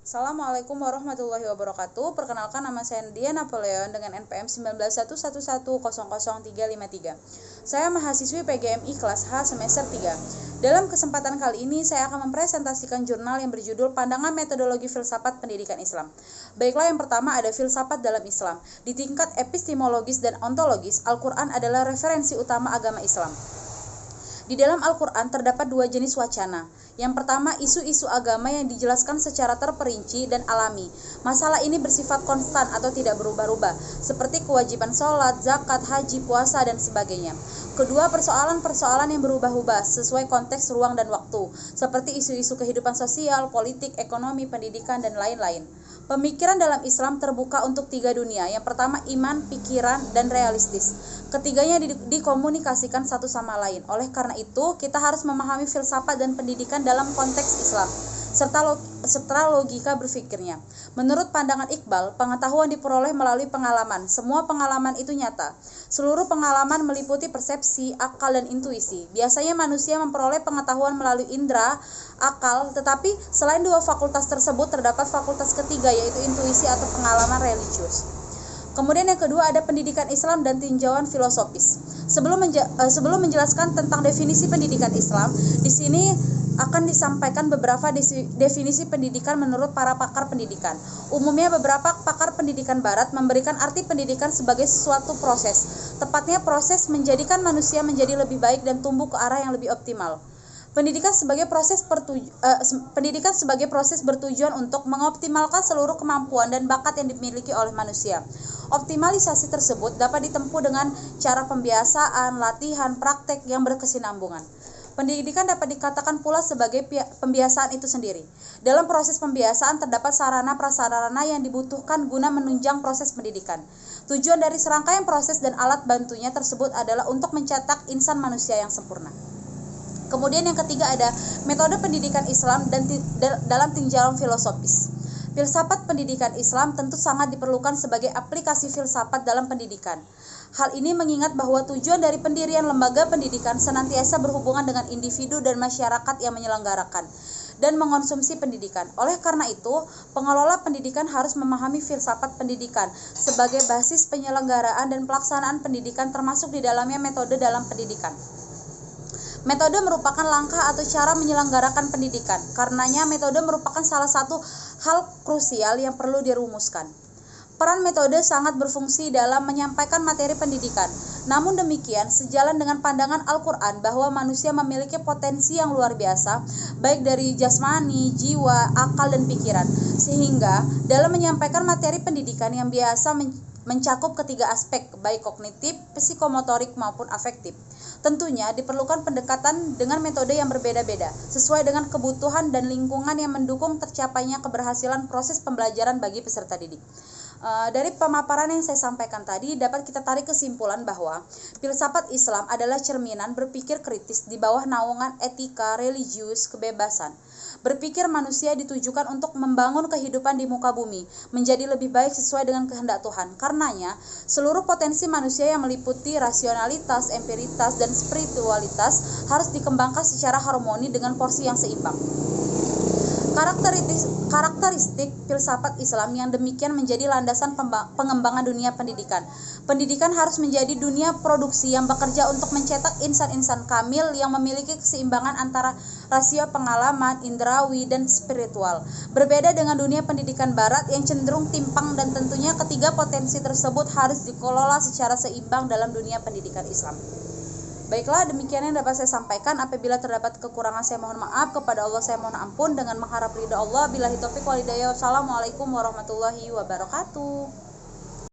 Assalamualaikum warahmatullahi wabarakatuh. Perkenalkan, nama saya Nadia Napoleon dengan NPM 191111000353. Saya mahasiswi PGMI kelas H semester 3. Dalam kesempatan kali ini saya akan mempresentasikan jurnal yang berjudul Pandangan Metodologi Filsafat Pendidikan Islam. Baiklah, yang pertama ada filsafat dalam Islam. Di tingkat epistemologis dan ontologis, Al-Quran adalah referensi utama agama Islam. Di dalam Al-Quran terdapat dua jenis wacana. Yang pertama, isu-isu agama yang dijelaskan secara terperinci dan alami. Masalah ini bersifat konstan atau tidak berubah-ubah, seperti kewajiban sholat, zakat, haji, puasa, dan sebagainya. Kedua, persoalan-persoalan yang berubah-ubah sesuai konteks, ruang, dan waktu, seperti isu-isu kehidupan sosial, politik, ekonomi, pendidikan, dan lain-lain. Pemikiran dalam Islam terbuka untuk tiga dunia. Yang pertama, iman, pikiran, dan realistis. Ketiganya dikomunikasikan satu sama lain. Oleh karena itu, kita harus memahami filsafat dan pendidikan dalam konteks Islam, serta logika berpikirnya. Menurut pandangan Iqbal, pengetahuan diperoleh melalui pengalaman. Semua pengalaman itu nyata. Seluruh pengalaman meliputi persepsi, akal, dan intuisi. Biasanya manusia memperoleh pengetahuan melalui indera, akal, tetapi selain dua fakultas tersebut, terdapat fakultas ketiga, yaitu intuisi atau pengalaman religius. Kemudian yang kedua ada pendidikan Islam dan tinjauan filosofis. Sebelum menjelaskan tentang definisi pendidikan Islam, di sini akan disampaikan beberapa definisi pendidikan menurut para pakar pendidikan. Umumnya beberapa pakar pendidikan barat memberikan arti pendidikan sebagai suatu proses. Tepatnya proses menjadikan manusia menjadi lebih baik dan tumbuh ke arah yang lebih optimal. Pendidikan sebagai proses bertujuan untuk mengoptimalkan seluruh kemampuan dan bakat yang dimiliki oleh manusia. Optimalisasi tersebut dapat ditempuh dengan cara pembiasaan, latihan, praktek yang berkesinambungan. Pendidikan dapat dikatakan pula sebagai pembiasaan itu sendiri. Dalam proses pembiasaan terdapat sarana-prasarana yang dibutuhkan guna menunjang proses pendidikan. Tujuan dari serangkaian proses dan alat bantunya tersebut adalah untuk mencetak insan manusia yang sempurna. Kemudian yang ketiga ada metode pendidikan Islam dan dalam tinjauan filosofis. Filsafat pendidikan Islam tentu sangat diperlukan sebagai aplikasi filsafat dalam pendidikan. Hal ini mengingat bahwa tujuan dari pendirian lembaga pendidikan senantiasa berhubungan dengan individu dan masyarakat yang menyelenggarakan dan mengonsumsi pendidikan. Oleh karena itu, pengelola pendidikan harus memahami filsafat pendidikan sebagai basis penyelenggaraan dan pelaksanaan pendidikan, termasuk di dalamnya metode dalam pendidikan. Metode merupakan langkah atau cara menyelenggarakan pendidikan. Karenanya, metode merupakan salah satu hal krusial yang perlu dirumuskan. Peran metode sangat berfungsi dalam menyampaikan materi pendidikan. Namun demikian, sejalan dengan pandangan Al-Quran bahwa manusia memiliki potensi yang luar biasa, baik dari jasmani, jiwa, akal, dan pikiran. Sehingga, dalam menyampaikan materi pendidikan yang biasa mencakup ketiga aspek, baik kognitif, psikomotorik, maupun afektif. Tentunya diperlukan pendekatan dengan metode yang berbeda-beda, sesuai dengan kebutuhan dan lingkungan yang mendukung tercapainya keberhasilan proses pembelajaran bagi peserta didik. Dari pemaparan yang saya sampaikan tadi, dapat kita tarik kesimpulan bahwa filsafat Islam adalah cerminan berpikir kritis di bawah naungan etika, religius, kebebasan. Berpikir manusia ditujukan untuk membangun kehidupan di muka bumi menjadi lebih baik sesuai dengan kehendak Tuhan. Karenanya, seluruh potensi manusia yang meliputi rasionalitas, empiritas, dan spiritualitas harus dikembangkan secara harmoni dengan porsi yang seimbang. Karakteristik filsafat Islam yang demikian menjadi landasan pengembangan dunia pendidikan. Pendidikan harus menjadi dunia produksi yang bekerja untuk mencetak insan-insan kamil yang memiliki keseimbangan antara rasio pengalaman, indrawi, dan spiritual. Berbeda dengan dunia pendidikan barat yang cenderung timpang, dan tentunya ketiga potensi tersebut harus dikelola secara seimbang dalam dunia pendidikan Islam. Baiklah, demikian yang dapat saya sampaikan. Apabila terdapat kekurangan, saya mohon maaf. Kepada Allah saya mohon ampun dengan mengharap ridha Allah. Billahi taufiq wal hidayah. Wassalamualaikum warahmatullahi wabarakatuh.